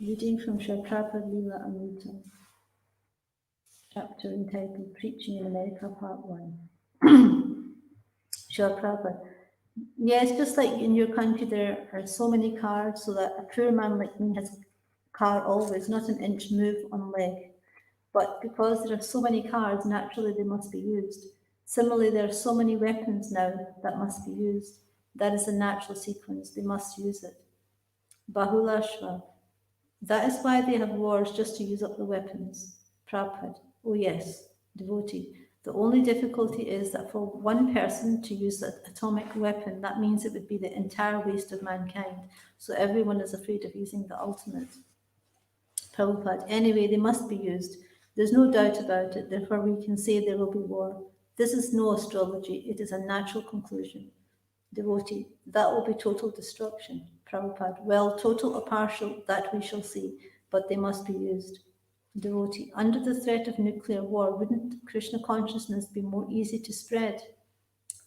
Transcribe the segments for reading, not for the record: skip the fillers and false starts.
Reading from Srila Prabhupada Lila Amrita, chapter entitled Preaching in America, Part 1. Srila Prabhupada. Yes, just like in your country there are so many cars, so that a poor man like me has a car always, not an inch move on leg. But because there are so many cars, naturally they must be used. Similarly, there are so many weapons now that must be used. That is the natural sequence. They must use it. Bahulashva. That is why they have wars, just to use up the weapons. Prabhupada. Oh yes, devotee. The only difficulty is that for one person to use the atomic weapon, that means it would be the entire waste of mankind. So everyone is afraid of using the ultimate. Prabhupada. Anyway, they must be used. There's no doubt about it. Therefore, we can say there will be war. This is no astrology. It is a natural conclusion. Devotee. That will be total destruction. Prabhupada. Well, total or partial, that we shall see, but they must be used. Devotee, under the threat of nuclear war, wouldn't Krishna consciousness be more easy to spread?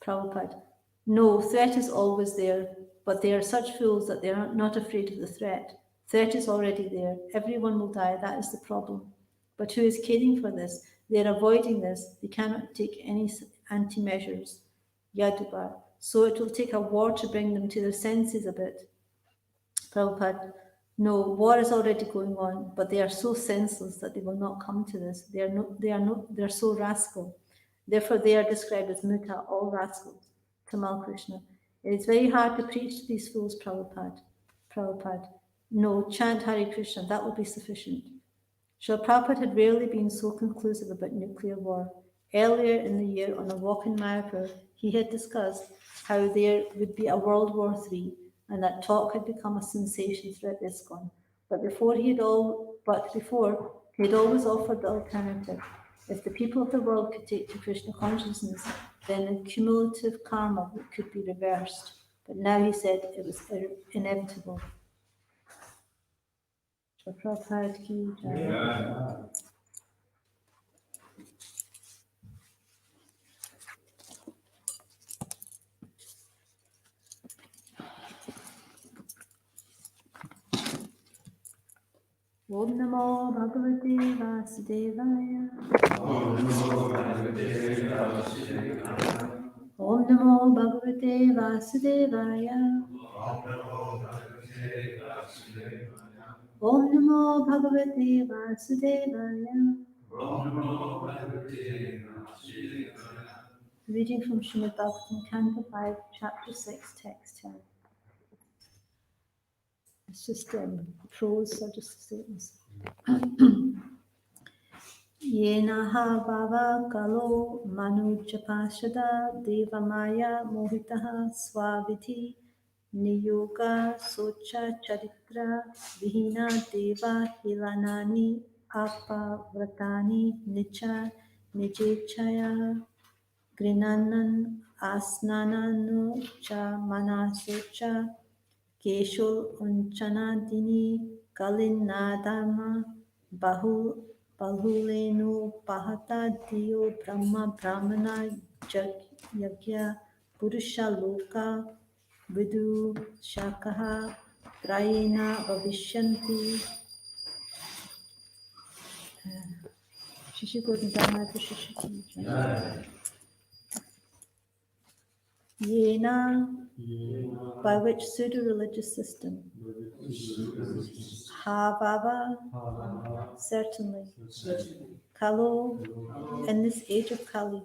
Prabhupada, no, threat is always there, but they are such fools that they are not afraid of the threat. Threat is already there. Everyone will die. That is the problem. But who is caring for this? They are avoiding this. They cannot take any anti-measures. Yadubar. So it will take a war to bring them to their senses a bit. Prabhupada, no, war is already going on, but they are so senseless that they will not come to this. They are so rascal. Therefore, they are described as muta, all rascals. Tamal Krishna. It is very hard to preach to these fools, Prabhupada. Prabhupada, no, chant Hare Krishna, that will be sufficient. Srila Prabhupada had rarely been so conclusive about nuclear war. Earlier in the year, on a walk in Mayapur, he had discussed how there would be a World War III, and that talk had become a sensation throughout ISKCON. But before he had always offered the alternative. If the people of the world could take to Krishna consciousness, then the cumulative karma could be reversed. But now he said it was inevitable. Prabhupada ki jai. Om Namo Bhagavate Vasudevaya. Om Namo Bhagavate Vasudevaya. Om Namo Bhagavate Vasudevaya. Om Namo Bhagavate Vasudevaya. Reading from Srimad Bhagavatam Canto 5, Chapter 6, Text 10. It's just prose, so just statements. Yenaha bhava kalo manujapashada devamaya mohitaha swavidhi niyoga socha charitra vihina deva hilanani apavratani nicha nijechaya grinanan asnananu cha manasocha keshul unchanadini kalinadama bahulenu pahata diyo brahma brahmana yagya purusha loka vidu shakaha prayena bhavishyanti. Shishi Govindana Shishi. Yena, by which pseudo-religious system? Havava, certainly. Kalo, in this age of Kali.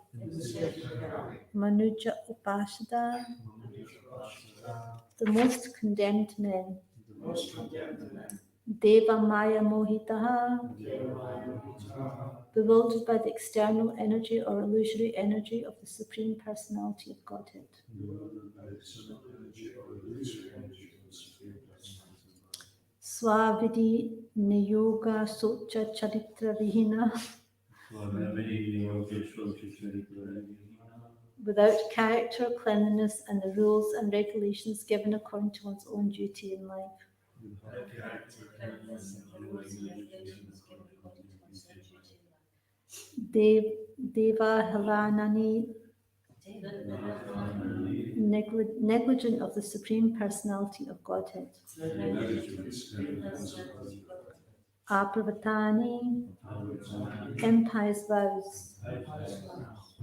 Manuja Upashada, the most condemned men. Deva Maya Mohitaha, bewildered by the external energy or illusory energy of the Supreme Personality of Godhead. Swavidhi Niyoga Socha Charitra Vihina, without character, cleanliness, and the rules and regulations given according to one's own duty in life. Deva Halanani, negligent of the Supreme Personality of Godhead. Apravatani, impious vows.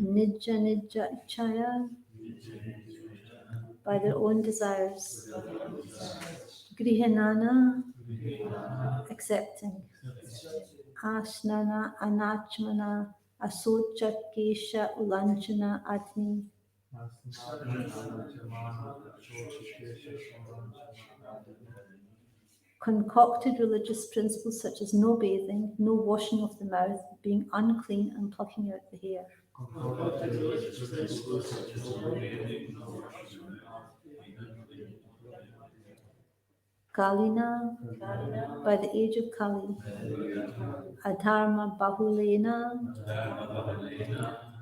Nija Nija Ichaya, by their own desires. Grihanana, accepting. Asnana Anachmana Asocha Kesha Ulanchana Adni, concocted religious principles such as no bathing, no washing of the mouth, being unclean and plucking out the hair. Kalina, by the age of Kali. Adharma Bahulena,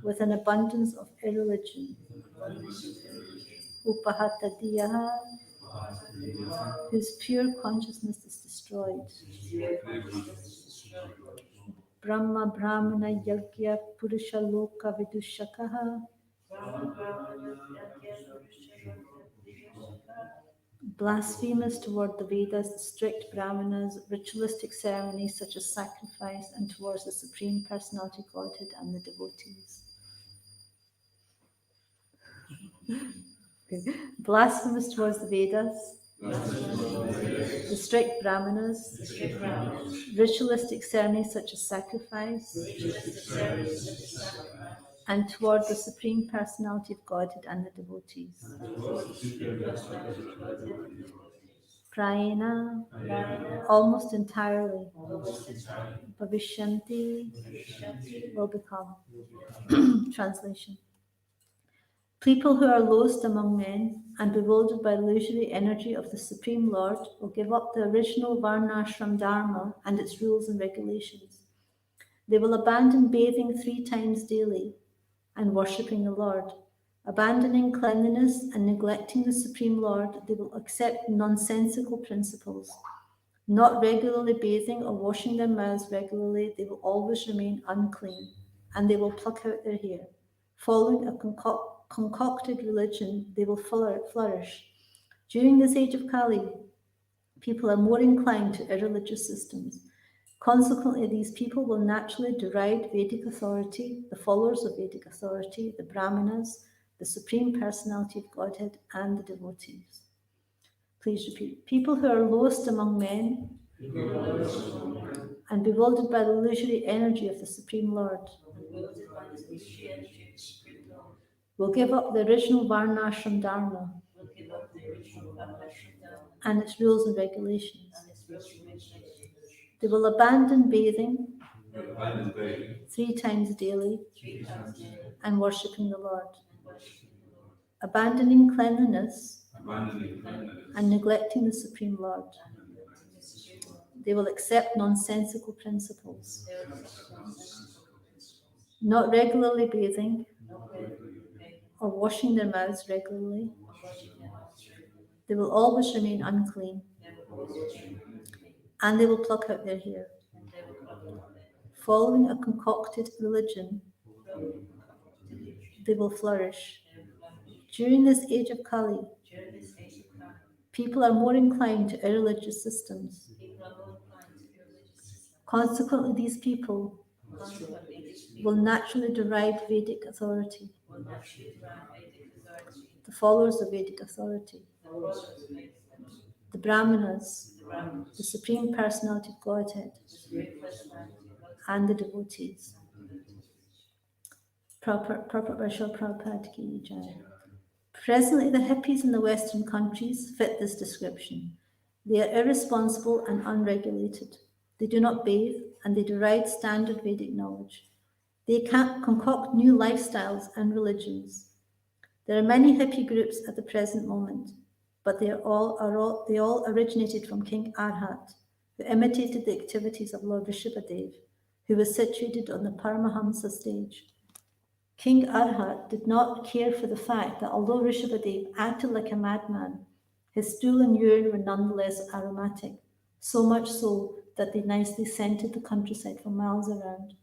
with an abundance of irreligion. Upahatadiyaha, whose pure consciousness is destroyed. Brahma Brahmana Yagya Purusha Loka Vidushakaha. Blasphemous toward the Vedas, the strict Brahmanas, ritualistic ceremonies such as sacrifice, and towards the Supreme Personality Godhead and the devotees. Blasphemous towards the Vedas, the strict Brahmanas, ritualistic ceremonies such as sacrifice, and toward the Supreme Personality of Godhead and the devotees. Prayena, almost entirely. Bhavishyanti, will become. Translation. People who are lowest among men and bewildered by the illusory energy of the Supreme Lord will give up the original Varnashram Dharma and its rules and regulations. They will abandon bathing 3 times daily and worshipping the Lord. Abandoning cleanliness and neglecting the Supreme Lord, they will accept nonsensical principles. Not regularly bathing or washing their mouths regularly, they will always remain unclean, and they will pluck out their hair. Following a concocted religion, they will flourish. During this age of Kali, people are more inclined to irreligious systems. Consequently, these people will naturally deride Vedic authority, the followers of Vedic authority, the Brahmanas, the Supreme Personality of Godhead, and the devotees. Please repeat. People who are lowest among men and bewildered by the illusory energy of the Supreme Lord will give up the original Varnashram Dharma and its rules and regulations. They will abandon bathing 3 times daily and worshipping the Lord. Abandoning cleanliness and neglecting the Supreme Lord. They will accept nonsensical principles. Not regularly bathing or washing their mouths regularly. They will always remain unclean. And they will pluck out their hair. Following a concocted religion, they will flourish. During this age of Kali, people are more inclined to irreligious systems. Consequently, these people will naturally deride Vedic authority, the followers of Vedic authority, the Brahmanas, the Supreme Personality of Godhead, and the devotees. Prabhupada Ki Jai. Presently, the hippies in the Western countries fit this description. They are irresponsible and unregulated. They do not bathe, and they deride standard Vedic knowledge. They can't concoct new lifestyles and religions. There are many hippie groups at the present moment, but they all originated from King Arhat, who imitated the activities of Lord Rishabhadev, who was situated on the Paramahamsa stage. King Arhat did not care for the fact that although Rishabhadev acted like a madman, his stool and urine were nonetheless aromatic, so much so that they nicely scented the countryside for miles around.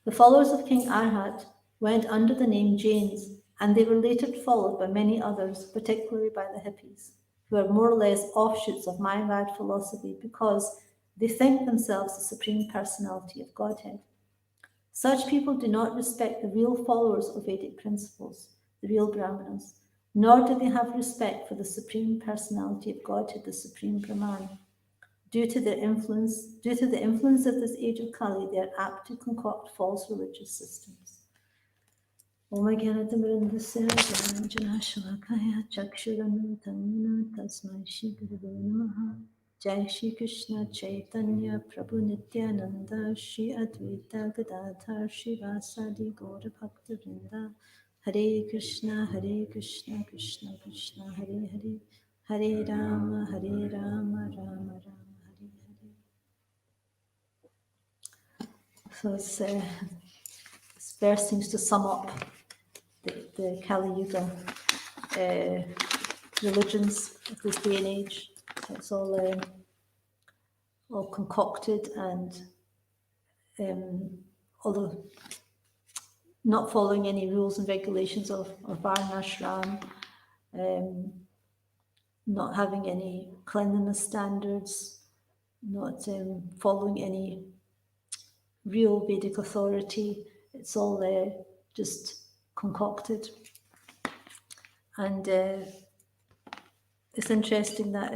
The followers of King Arhat went under the name Jains, and they were later followed by many others, particularly by the hippies, who are more or less offshoots of Mayavad philosophy because they think themselves the Supreme Personality of Godhead. Such people do not respect the real followers of Vedic principles, the real Brahmanas, nor do they have respect for the Supreme Personality of Godhead, the Supreme Brahman. Due to the influence of this age of Kali, they are apt to concoct false religious systems. Om Jnanatamrindasya Jnana Shalakaya Chakshuranutana Tasmai Shri Gurave Namaha. Jai Shri Krishna Chaitanya Prabhu Nityananda Shri Advaita Gadadhar Shri Vasadi Gaura Bhakta Vrinda. Hare Krishna Krishna Krishna Hare Hare Hare Rama Rama Rama Hare Hare. So this verse seems to sum up the Kali Yuga religions of this day and age. It's all concocted and although not following any rules and regulations of varnashram, not having any cleanliness standards, not following any real Vedic authority. It's all just concocted. And it's interesting that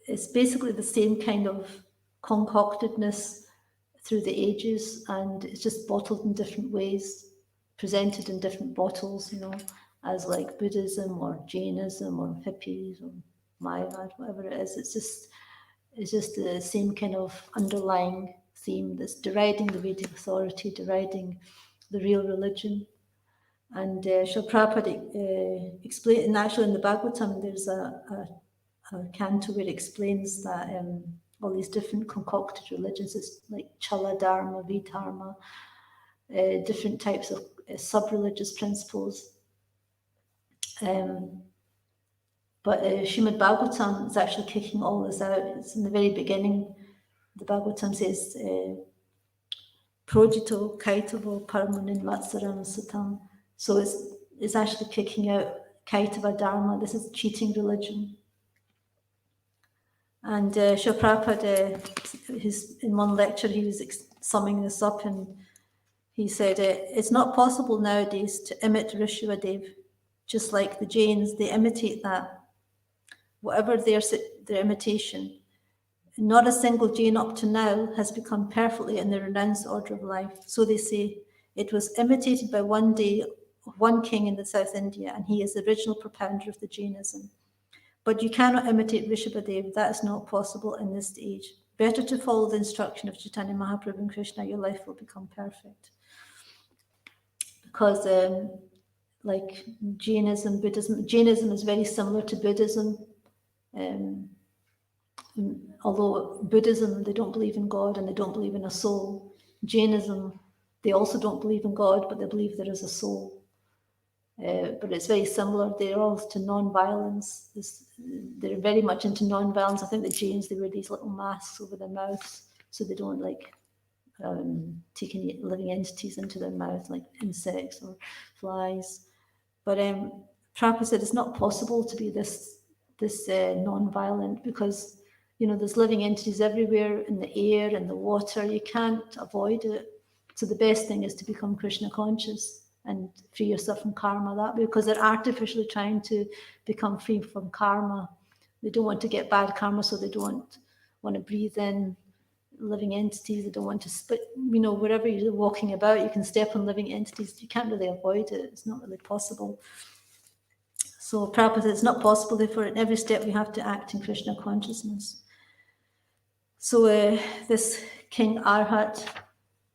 it's basically the same kind of concoctedness through the ages, and it's just bottled in different ways, presented in different bottles, you know, as like Buddhism or Jainism or hippies or Mayavad, whatever it is. It's just the same kind of underlying theme that's deriding the Vedic authority, deriding the real religion. And Srila Prabhupada explained, and actually in the Bhagavatam, there's a canto where it explains that all these different concocted religions, it's like Chala Dharma, Vidharma, different types of sub-religious principles. But Srimad Bhagavatam is actually kicking all this out. It's in the very beginning. The Bhagavatam says, Projito Kaitavo Paramanin Vatsaram Satam. So it's actually kicking out Kaitava Dharma. This is cheating religion. And Srila Prabhupada, in one lecture, he was summing this up, and he said, it's not possible nowadays to imitate Rishivadev, just like the Jains, they imitate that. Whatever their imitation, not a single Jain up to now has become perfectly in the renounced order of life. So they say, it was imitated by one king in the South India, and he is the original propounder of the Jainism. But you cannot imitate Rishabhadev. That is not possible in this age. Better to follow the instruction of Chaitanya Mahaprabhu and Krishna, your life will become perfect. Because like Jainism, Buddhism, Jainism is very similar to Buddhism. Although Buddhism, they don't believe in God and they don't believe in a soul. Jainism, they also don't believe in God, but they believe there is a soul. But it's very similar. They're all to non-violence. They're very much into non-violence. I think the Jains, they wear these little masks over their mouths so they don't like take any living entities into their mouth, like insects or flies. But Prabhupada said it's not possible to be this non-violent, because you know there's living entities everywhere in the air and the water. You can't avoid it. So the best thing is to become Krishna conscious and free yourself from karma that way, because they're artificially trying to become free from karma. They don't want to get bad karma, so they don't want to breathe in living entities. They don't want to spit, you know, wherever you're walking about, you can step on living entities. You can't really avoid it. It's not really possible. So Prabhupada says it's not possible, therefore in every step we have to act in Krishna consciousness. So this King Arhat,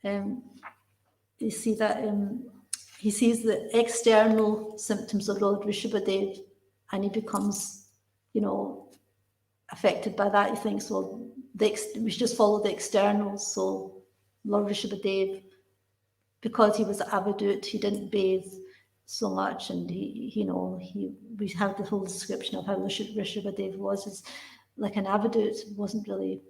you see that he sees the external symptoms of Lord Rishabhadev, and he becomes, you know, affected by that. He thinks, well, we should just follow the externals. So Lord Rishabhadev, because he was avadut, he didn't bathe so much, and we have the whole description of how Rishabhadev was as like an avadut, wasn't really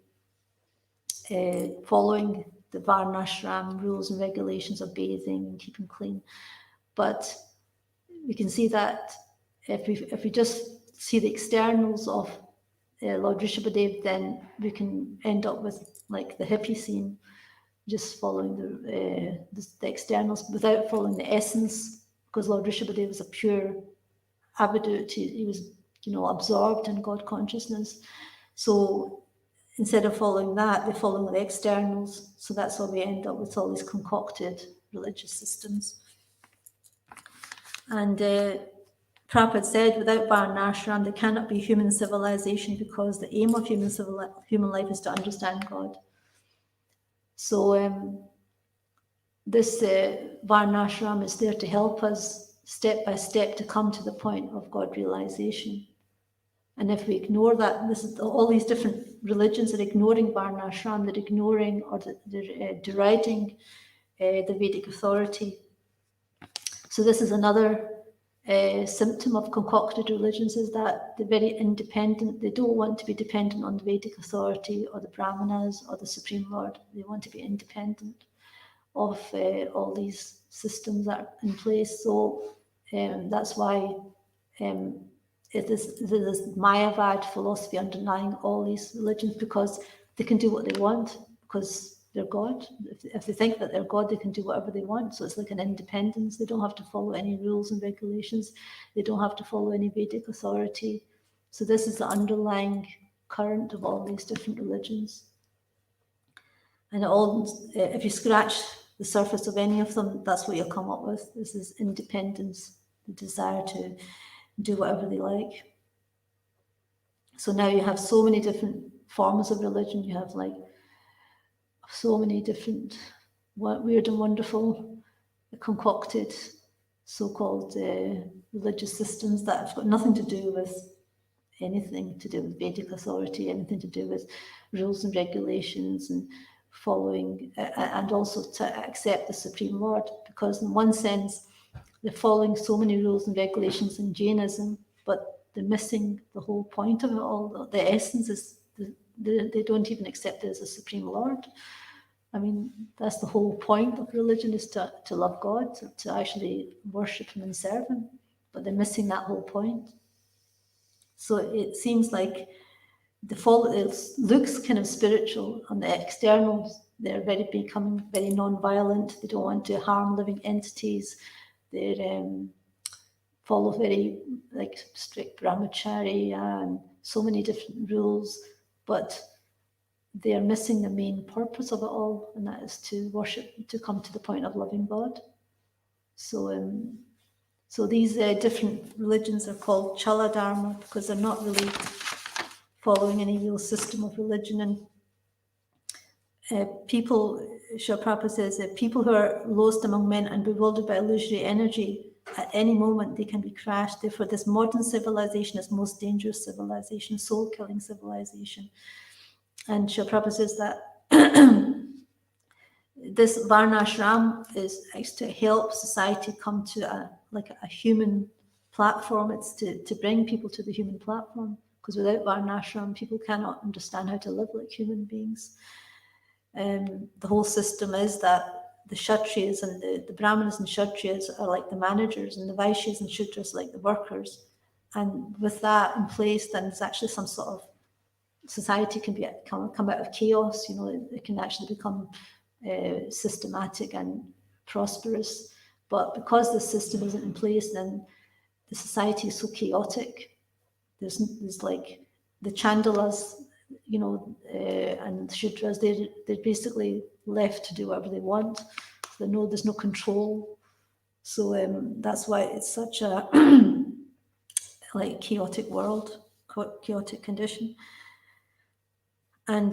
following the varnashram rules and regulations of bathing and keeping clean. But we can see that if we just see the externals of Lord Rishabhadev, then we can end up with like the hippie scene, just following the externals without following the essence, because Lord Rishabhadev was a pure avadut. He was, you know, absorbed in God consciousness. So instead of following that, they're following the externals. So that's why we end up with all these concocted religious systems. And Prabhupada said, without varnashram, there cannot be human civilization, because the aim of human life is to understand God. So this varnashram is there to help us step by step to come to the point of God realization. And if we ignore that, this is all these different religions are ignoring varnashram, they're ignoring or they're deriding the Vedic authority. So this is another symptom of concocted religions is that they're very independent. They don't want to be dependent on the Vedic authority or the Brahmanas or the Supreme Lord. They want to be independent of all these systems that are in place. So that's why there's this Mayavad philosophy underlying all these religions, because they can do what they want because they're God. If they think that they're God, they can do whatever they want. So it's like an independence. They don't have to follow any rules and regulations. They don't have to follow any Vedic authority. So this is the underlying current of all these different religions. And if you scratch the surface of any of them, that's what you'll come up with. This is independence, the desire to do whatever they like. So now you have so many different forms of religion. You have like so many different weird and wonderful concocted so-called religious systems that have got nothing to do with anything to do with Vedic authority, anything to do with rules and regulations and following, and also to accept the Supreme Lord, because in one sense they're following so many rules and regulations in Jainism, but they're missing the whole point of it all. The essence is they don't even accept it as a Supreme Lord. I mean, that's the whole point of religion, is to love God, to actually worship Him and serve Him, but they're missing that whole point. So it seems like it looks kind of spiritual on the externals. They're becoming very non-violent. They don't want to harm living entities. They follow very like strict brahmacharya and so many different rules, but they are missing the main purpose of it all, and that is to worship, to come to the point of loving God. So these different religions are called Chala Dharma because they're not really following any real system of religion. And people, Srila Prabhupada says, people who are lost among men and bewildered by illusory energy, at any moment they can be crashed. Therefore, this modern civilization is most dangerous civilization, soul-killing civilization. And Srila Prabhupada says that this Varnashram is to help society come to a human platform. It's to bring people to the human platform, because without Varnashram, people cannot understand how to live like human beings. The whole system is that the Kshatriyas and the Brahmanas and Kshatriyas are like the managers, and the Vaishyas and Shudras like the workers. And with that in place, then there's actually some sort of society can come out of chaos. It can actually become systematic and prosperous. But because the system isn't in place, then the society is so chaotic. There's like the Chandalas, and the Shudras, they're basically left to do whatever they want. So there's no control. So that's why it's such a like chaotic world, chaotic condition. And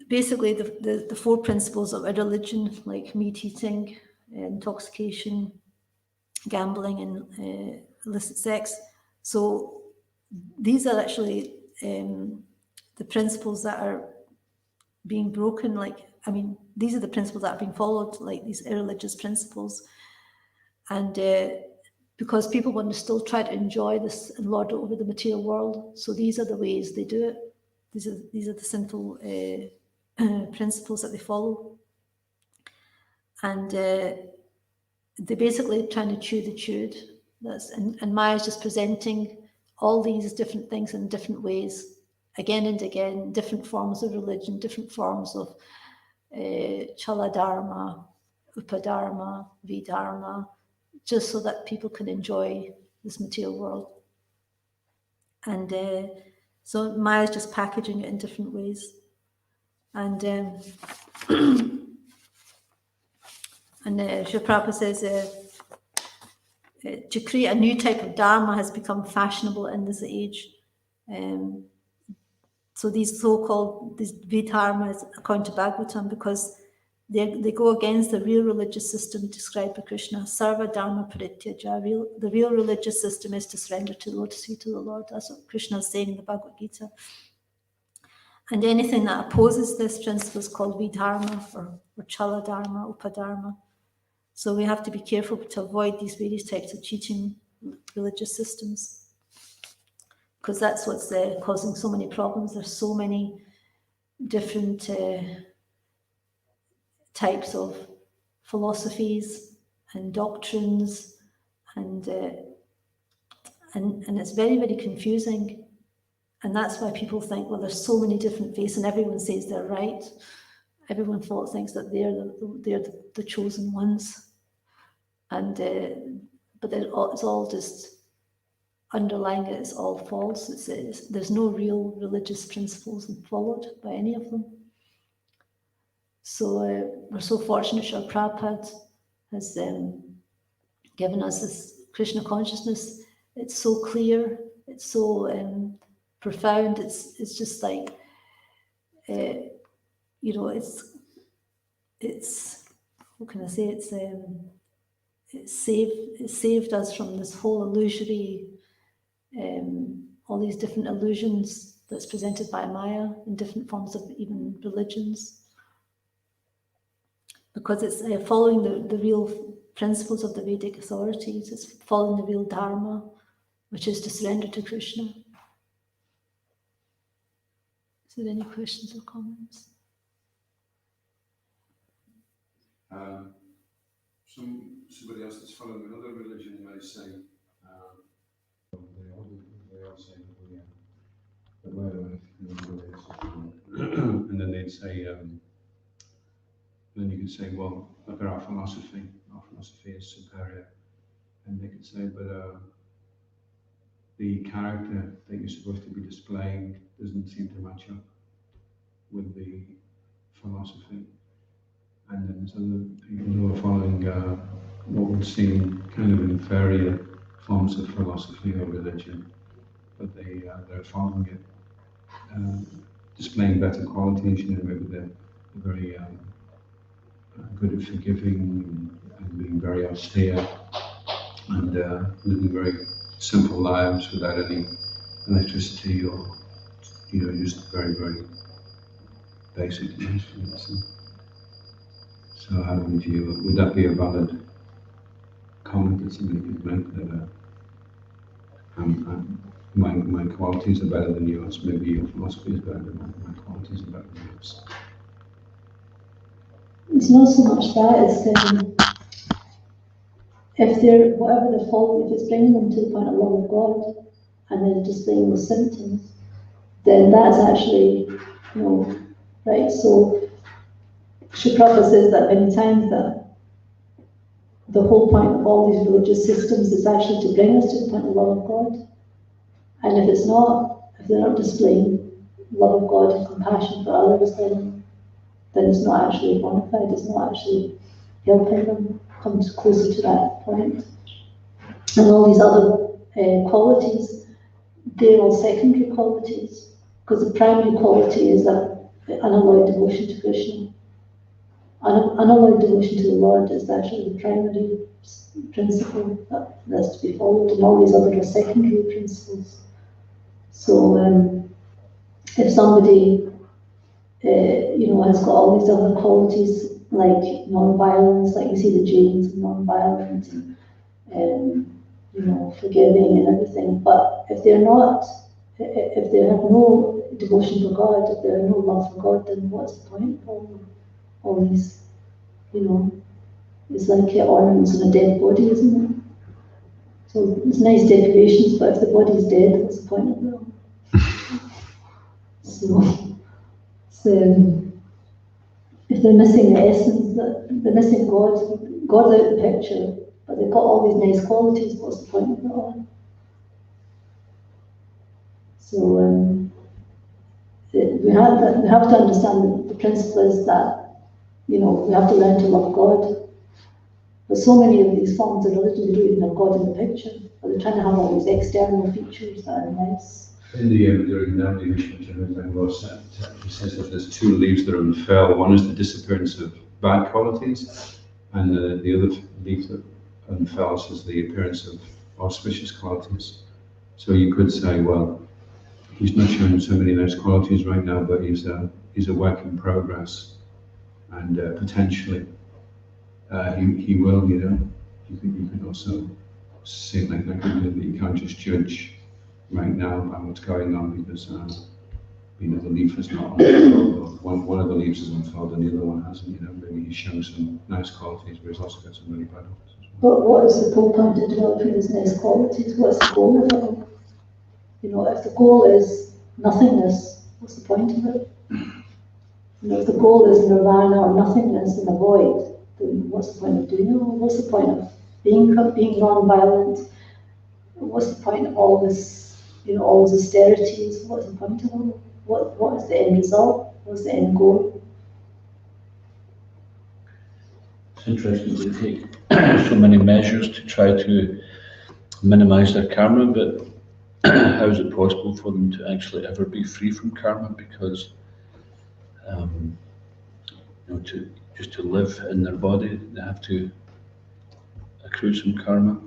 basically the four principles of a religion, like meat eating, intoxication, gambling, and illicit sex. So these are actually the principles that are being broken. These are the principles that are being followed, like these irreligious principles. And because people want to still try to enjoy this and lord over the material world, so these are the ways they do it. These are the sinful principles that they follow. And they're basically trying to chew the chewed. And Maya is just presenting all these different things in different ways, again and again, different forms of religion, different forms of Chala Dharma, Upadharma, Vidharma, just so that people can enjoy this material world. And so Maya is just packaging it in different ways. And Srila Prabhupada says, to create a new type of Dharma has become fashionable in this age. So these so-called Vidharmas, according to Bhagavatam, because they go against the real religious system described by Krishna. Sarva Dharma Parityaja. The real religious system is to surrender to the lotus feet of the Lord. That's what Krishna is saying in the Bhagavad Gita. And anything that opposes this principle is called Vidharma or Chala Dharma, Upadharma. So we have to be careful to avoid these various types of cheating religious systems, because that's what's causing so many problems. There's so many different types of philosophies and doctrines, and it's very, very confusing. And that's why people think, well, there's so many different faiths, and everyone says they're right. Everyone thinks that they're the chosen ones, and but it's all just underlying it. It's all false. There's no real religious principles followed by any of them. So we're so fortunate Srila Prabhupada has given us this Krishna consciousness. It's so clear. It's so profound. It's just like, it's what can I say? It saved us from this whole illusory, all these different illusions that's presented by Maya in different forms of even religions, because it's following the real principles of the Vedic authorities. It's following the real Dharma, which is to surrender to Krishna. Is there any questions or comments? Somebody else that's following another religion may say, they all say and then they'd say, then you could say, well, look at our philosophy is superior. And they could say, but the character that you're supposed to be displaying doesn't seem to match up with the philosophy. And then there's other people who are following what would seem kind of inferior forms of philosophy or religion, but they're following it, displaying better qualities. Maybe they're very good at forgiving and being very austere and living very simple lives without any electricity or just very, very basic lives. So how would you, would that be a valid comment that somebody could make, that my qualities are better than yours, maybe your philosophy is better than mine, my qualities are better than yours? It's not so much that, if they're, whatever they're following, if it's bringing them to the point of love of God, and they're displaying those symptoms, then that's actually, right? So Sri Prabhupada says that many times, that the whole point of all these religious systems is actually to bring us to the point of love of God. And if they're not displaying love of God and compassion for others, then it's not actually bona fide. It's not actually helping them come closer to that point. And all these other qualities, they're all secondary qualities, because the primary quality is that unalloyed devotion to Krishna. Unalloyed devotion to the Lord is actually the primary principle that's to be followed, and all these other are secondary principles. So if somebody has got all these other qualities, like non-violence, like you see the Jains, non-violent, and forgiving and everything, but if they have no devotion for God, if they have no love for God, then what's the point of all these, it's like ornaments on a dead body, isn't it? So it's nice decorations, but if the body's dead, what's the point of it all? So if they're missing the essence, they're missing God's out the picture, but they've got all these nice qualities, what's the point of it all? So we have to understand the principle is that, we have to learn to love God. But so many of these forms of religion, they don't even have God in the picture, but they're trying to have all these external features that are nice. In the during that he says that there's two leaves that unfurl. One is the disappearance of bad qualities, and the other leaf that unfurls is the appearance of auspicious qualities. So you could say, well, he's not showing so many nice qualities right now, but he's a work in progress, and potentially he will, you know. You could also say like we did, that you can't just judge right now by what's going on because you know the leaf is not unfurled. One of the leaves is unfurled and the other one hasn't. You know, maybe he's shown some nice qualities, but he's also got some really bad ones as well. But what is the whole point of developing those nice qualities? What's the goal of it all? You know, if the goal is nothingness, what's the point of it? You know, if the goal is nirvana or nothingness in the void, then what's the point of doing it? What's the point of being non-violent? What's the point of all this, you know, all these austerities? What's the point of all? What is the end result? What's the end goal? It's interesting they take so many measures to try to minimize their karma, but how is it possible for them to actually ever be free from karma? Because you know, to live in their body, they have to accrue some karma.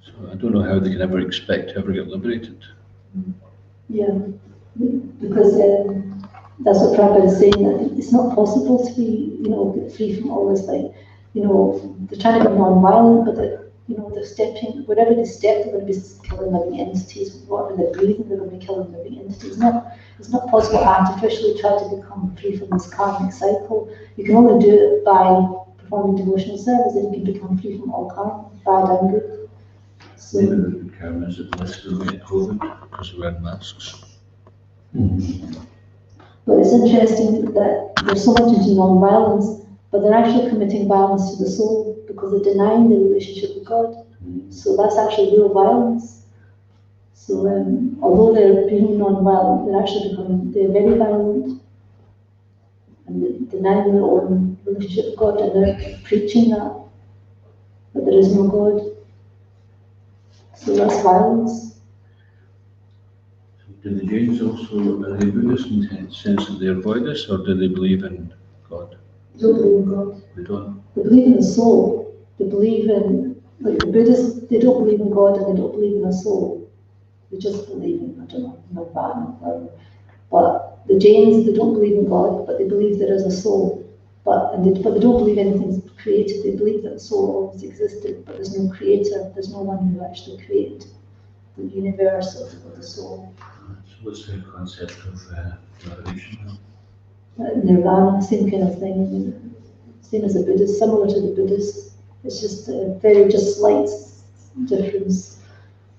So I don't know how they can ever expect to ever get liberated. Yeah, because that's what Prabhupada is saying, that it's not possible to be, you know, get free from all this, like, you know, they're trying to be non-violent, but you know, they're stepping, wherever they step, they're going to be killing living entities. Whatever they're breathing, they're going to be killing living entities. It's not possible to artificially try to become free from this karmic cycle. You can only do it by performing devotional service, and you can become free from all karma, bad and good. So, Maybe the karma is blissfully COVID because we wear masks. but it's interesting that they're so much into non-violence, but they're actually committing violence to the soul because they're denying the relationship with God. So that's actually real violence. So although they're being non-violent, they're very violent and they're denying their own relationship with God, and they're preaching that there is no God. So that's violence. Do the Jains also, are they Buddhists in the sense that they avoid this, or do they believe in God? They don't believe in God. They don't. They believe in the soul. They believe in, like the Buddhists, they don't believe in God and they don't believe in a soul. They just believe in, I don't know, nirvana, whatever. But the Jains, they don't believe in God, but they believe there is a soul. But they don't believe anything's created. They believe that the soul always existed, but there's no creator. There's no one who actually created the universe or the soul. So what's the concept of liberation? Nirvana, same kind of thing. Same as the Buddhists, similar to the Buddhists. It's just a very just slight difference.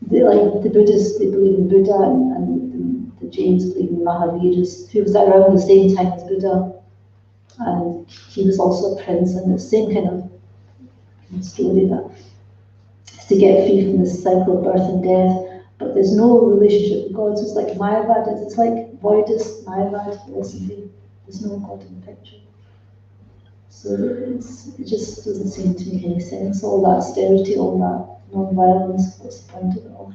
They, like the Buddhists, they believe in Buddha, and the Jains believe in Mahavira, who was around the same time as Buddha, and he was also a prince, and the same kind of story that is to get free from this cycle of birth and death. But there's no relationship with God, so it's like Mayavad, it's like Buddhist Mayavad philosophy. There's no God in the picture. So it just doesn't seem to make any sense. All that austerity, all that non-violence, what's the point of it all?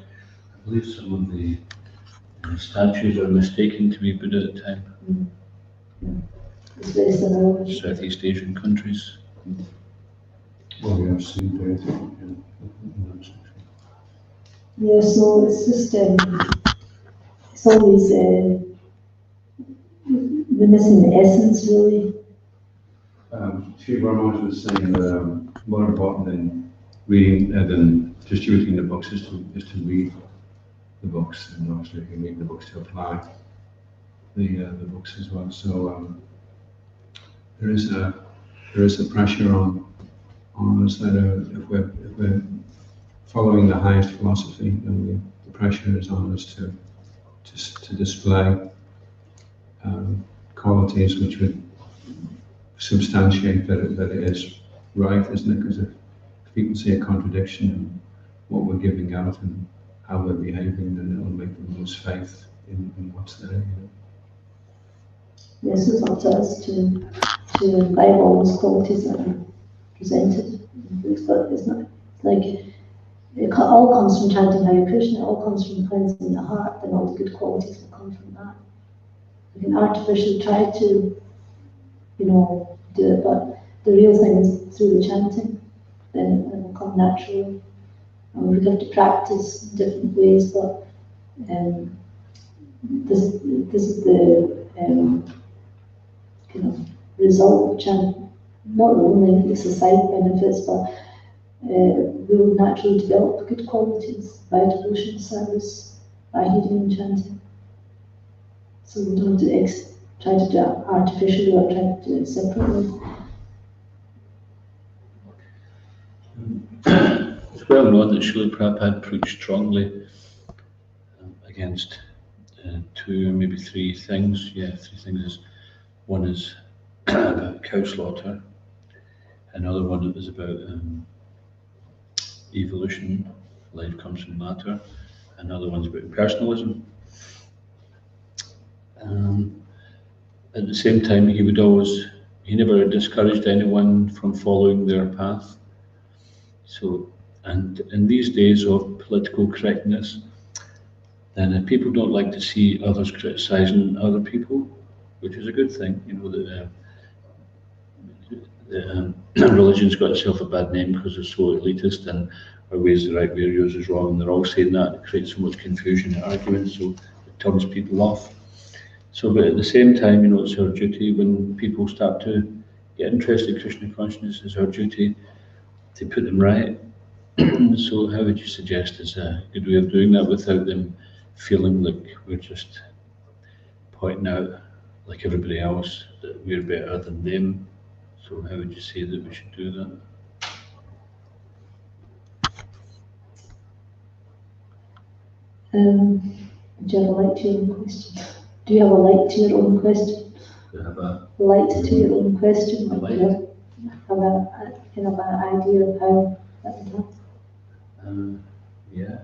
I believe some of the statues are mistaken to be Buddha at the time. It's very similar. Southeast Asian countries. Well, we have seen deity in that section. Yeah, so it's just, it's always, we're missing the essence really. Sri Brahmaji was saying that more important than reading, than distributing the books is to read the books, and obviously you can read the books to apply the books as well. So there is a pressure on us that if we're following the highest philosophy, then the pressure is on us to display qualities which would substantiate that it is right, isn't it? Because if people see a contradiction in what we're giving out and how we're behaving, then it'll make them lose faith in what's there. You know? Yes, it's up to us to imbibe all those qualities that are presented in the books, but it's not like it all comes from chanting Hare Krishna, it all comes from cleansing the heart, and all the good qualities will come from that. We can artificially try to, you know, do it, but the real thing is through the chanting, then it will come naturally. And we have to practice in different ways, but this is the kind of result of chanting. not only the side benefits, but we will naturally develop good qualities by devotional service, by heeding and chanting. So we don't try to do it artificially or try to do it separately. It's well known that Srila Prabhupada preached strongly against two, maybe three things. Yeah, three things. One is about cow slaughter. Another one is about evolution, life comes from matter. Another one's about personalism. At the same time, he never discouraged anyone from following their path. So, and in these days of political correctness, then if people don't like to see others criticising other people, which is a good thing, the religion's got itself a bad name because they're so elitist and our ways the right way, yours is wrong, and they're all saying that. It creates so much confusion and arguments, so it turns people off. So, but at the same time, it's our duty when people start to get interested in Krishna consciousness, it's our duty to put them right. So how would you suggest is a good way of doing that without them feeling like we're just pointing out, like everybody else, that we're better than them? So how would you say that we should do that? Do you have a light to your own question? Do you have a light to your own question? Do you have a Light to your own question? A light? Do you have an idea of how that would happen? yeah.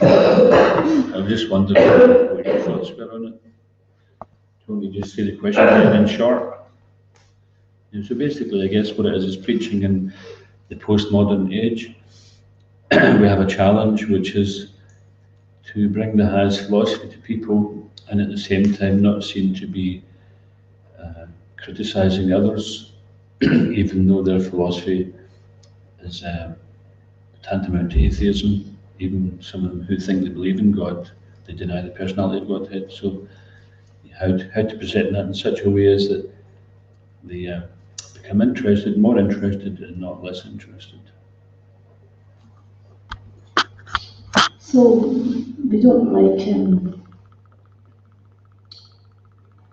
I was just wondering what your thoughts were on it. Do you want me to just say the question in short? So basically, I guess what it is preaching in the postmodern age. We have a challenge, which is to bring the highest philosophy to people, and at the same time not seem to be criticising others, even though their philosophy is tantamount to atheism. Even some of them who think they believe in God, they deny the personality of Godhead. So how to present that in such a way as that they become more interested and not less interested. So we don't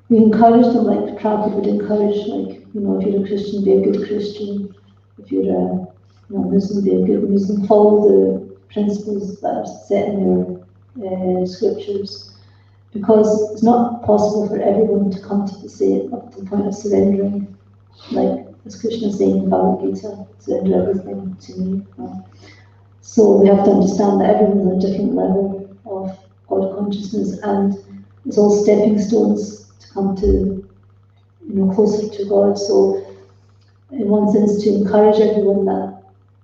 we encourage them like Prabhupada would encourage, if you're a Christian, be a good Christian. If you're a Muslim, be a good Muslim. Follow the principles that are set in your scriptures, because it's not possible for everyone to come to the point of surrendering, like as Krishna is saying in Bhagavad Gita, surrender everything to me. So we have to understand that everyone's on a different level of God consciousness, and it's all stepping stones to come to, closer to God. So in one sense, to encourage everyone that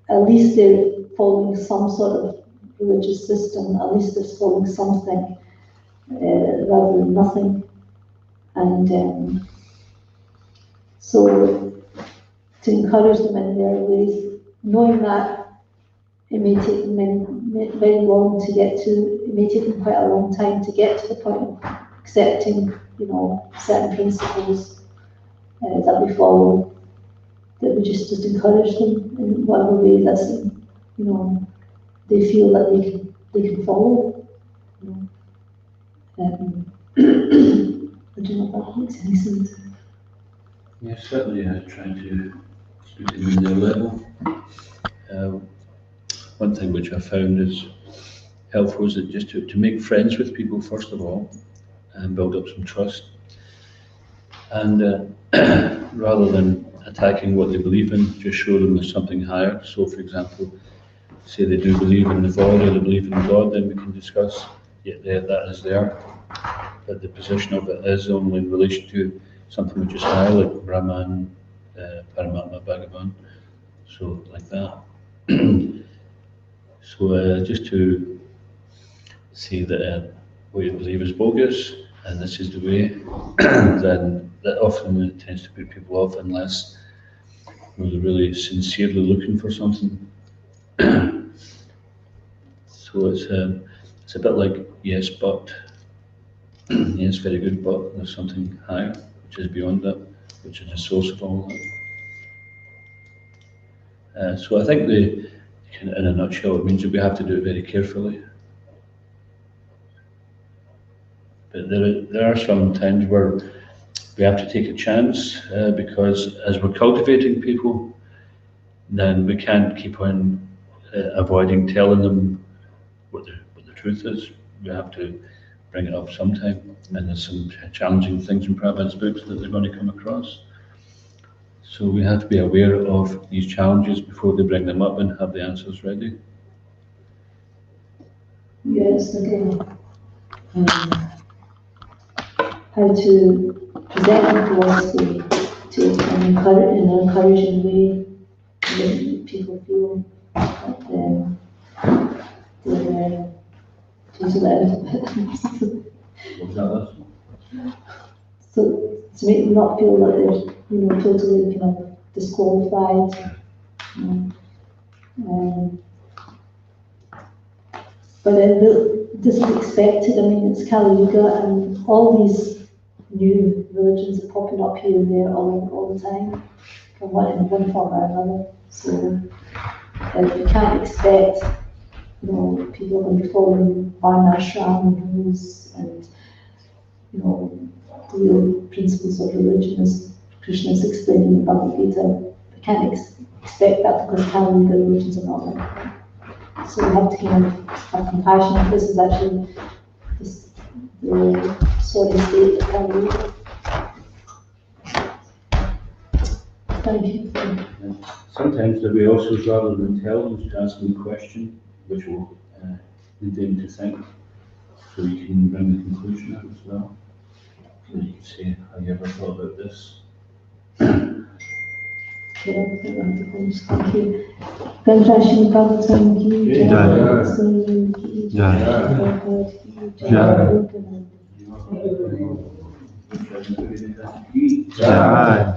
at least they're following some sort of religious system, at least they're following something rather than nothing. And so to encourage them in their ways, knowing that it may take them very long to get to, it may take them quite a long time to get to the point of accepting, certain principles that we follow, that we just encourage them in whatever way that's, they feel that they can follow. I don't know if that makes any sense. Yeah, certainly trying to speak to them in their level. One thing which I found is helpful is that just to make friends with people first of all and build up some trust, and rather than attacking what they believe in, just show them there's something higher. So for example, say they do believe in the void or they believe in God, then we can discuss, that is there, but the position of it is only in relation to something which is higher, like Brahman, Paramatma, Bhagavan, so like that. So just to say that what you believe is bogus and this is the way, then that often tends to put people off unless they're really sincerely looking for something. So it's a bit like yes, but yes, very good, but there's something higher which is beyond that, which is the source of all that. So I think in a nutshell, it means that we have to do it very carefully. But there are some times where we have to take a chance, because as we're cultivating people, then we can't keep on avoiding telling them what the truth is. We have to bring it up sometime, and there's some challenging things in Prabhupada's books that they're going to come across. So we have to be aware of these challenges before they bring them up and have the answers ready. Yes, again, how to present philosophy in an encouraging way, make people feel that they're totally out of it. What was that last? So to make them not feel like they're, totally kind of disqualified. But this is expected. I mean, it's Kali Yuga, and all these new religions are popping up here and there all the time, in one form or another. So you can't expect, people are going to be following Varnashram rules and, the real principles of religion, as Krishna is explaining in the Bhagavad Gita. We can't expect that because Kali Yuga religions are not like that. So we have to kind of have compassion. This is actually the sorry state of Kali Yuga. Thank you. Sometimes the way also is rather than tell them to ask them a question, which will lead them to think, so you can bring the conclusion out as well. So you can say, have you ever thought about this? Okay, I think we have to finish. Thank you. Srimad Bhagavatam ki Jai. Jai. Srimad ki Jai. Bhagavad ki Jai. Jai. Jai.